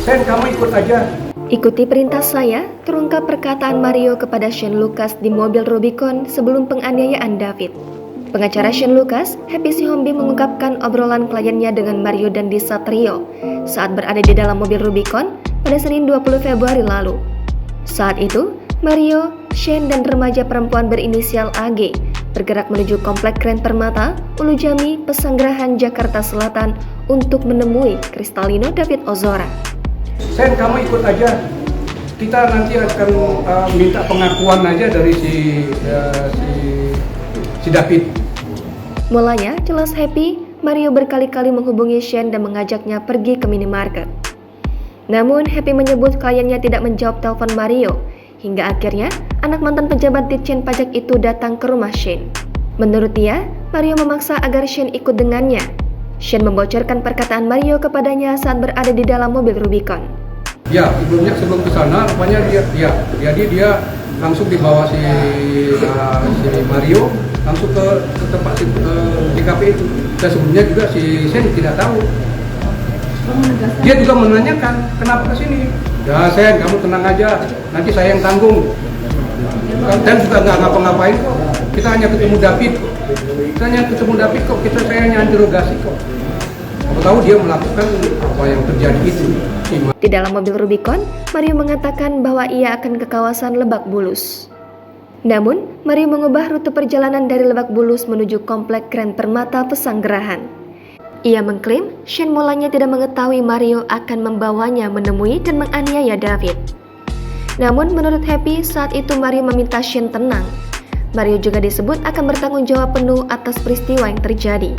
Sen, kamu ikut aja. Ikuti perintah saya, terungkap perkataan Mario kepada Shane Lucas di mobil Rubicon sebelum penganiayaan David. Pengacara Shane Lucas, Happy Sihombi, mengungkapkan obrolan kliennya dengan Mario Dandi Satrio saat berada di dalam mobil Rubicon pada Senin 20 Februari lalu. Saat itu, Mario, Shane, dan remaja perempuan berinisial AG bergerak menuju Komplek Grand Permata, Ulu Jami, Pesanggerahan, Jakarta Selatan untuk menemui Kristalino David Ozora. Sen, kamu ikut aja. Kita nanti akan minta pengakuan aja dari si David. Mulanya, jelas Happy, Mario berkali-kali menghubungi Shane dan mengajaknya pergi ke minimarket. Namun, Happy menyebut kliennya tidak menjawab telepon Mario, hingga akhirnya anak mantan pejabat Ditjen Pajak itu datang ke rumah Shane. Menurut dia, Mario memaksa agar Shane ikut dengannya. Shane membocorkan perkataan Mario kepadanya saat berada di dalam mobil Rubicon. Ya, sebelum ke sana, rupanya dia langsung dibawa si Mario langsung ke tempat TKP itu. Dan sebelumnya juga si Shane tidak tahu. Dia juga menanyakan kenapa ke sini. Ya Shane, kamu tenang aja, nanti saya yang tanggung. Dan juga nggak ngapa-ngapain kok. Kita hanya ketemu David. Saya hanya interogasi kok. Aku tahu dia melakukan apa yang terjadi itu. Di dalam mobil Rubicon, Mario mengatakan bahwa ia akan ke kawasan Lebak Bulus. Namun, Mario mengubah rute perjalanan dari Lebak Bulus menuju Komplek Grand Permata, Pesanggerahan. Ia mengklaim Shane mulanya tidak mengetahui Mario akan membawanya menemui dan menganiaya David. Namun, menurut Happy, saat itu Mario meminta Shane tenang. Mario juga disebut akan bertanggung jawab penuh atas peristiwa yang terjadi.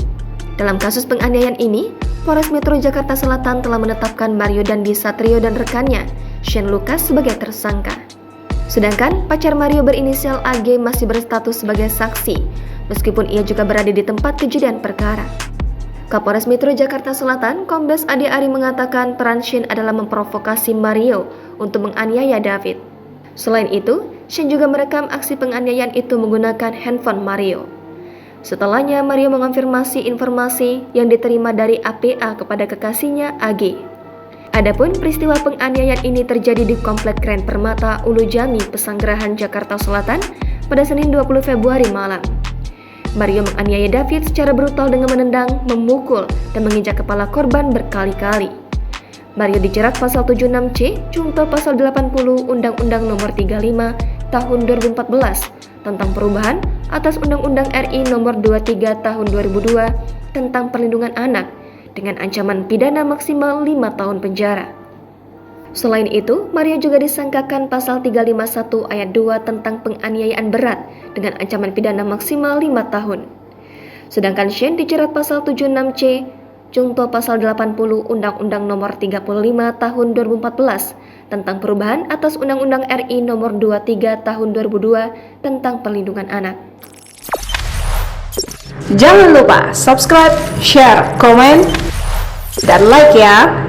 Dalam kasus penganiayaan ini, Polres Metro Jakarta Selatan telah menetapkan Mario Dandi Satrio dan rekannya, Shane Lucas, sebagai tersangka. Sedangkan pacar Mario berinisial AG masih berstatus sebagai saksi, meskipun ia juga berada di tempat kejadian perkara. Kapolres Metro Jakarta Selatan, Kombes Ade Ari, mengatakan peran Shane adalah memprovokasi Mario untuk menganiaya David. Selain itu, Shane juga merekam aksi penganiayaan itu menggunakan handphone Mario. Setelahnya, Mario mengonfirmasi informasi yang diterima dari APA kepada kekasihnya AG. Adapun peristiwa penganiayaan ini terjadi di Komplek Grand Permata, Ulu Jami, Pesanggerahan, Jakarta Selatan pada Senin 20 Februari malam. Mario menganiaya David secara brutal dengan menendang, memukul, dan menginjak kepala korban berkali-kali. Mario dijerat pasal 76C, junto pasal 80 Undang-Undang Nomor 35 Tahun 2014 tentang perubahan atas Undang-Undang RI Nomor 23 Tahun 2002 tentang perlindungan anak dengan ancaman pidana maksimal 5 tahun penjara. Selain itu, Mario juga disangkakan pasal 351 ayat 2 tentang penganiayaan berat dengan ancaman pidana maksimal 5 tahun. Sedangkan Shane dijerat pasal 76C, junto pasal 80 Undang-Undang Nomor 35 Tahun 2014 tentang perubahan atas Undang-Undang RI Nomor 23 Tahun 2002 tentang perlindungan anak. Jangan lupa subscribe, share, komen, dan like ya!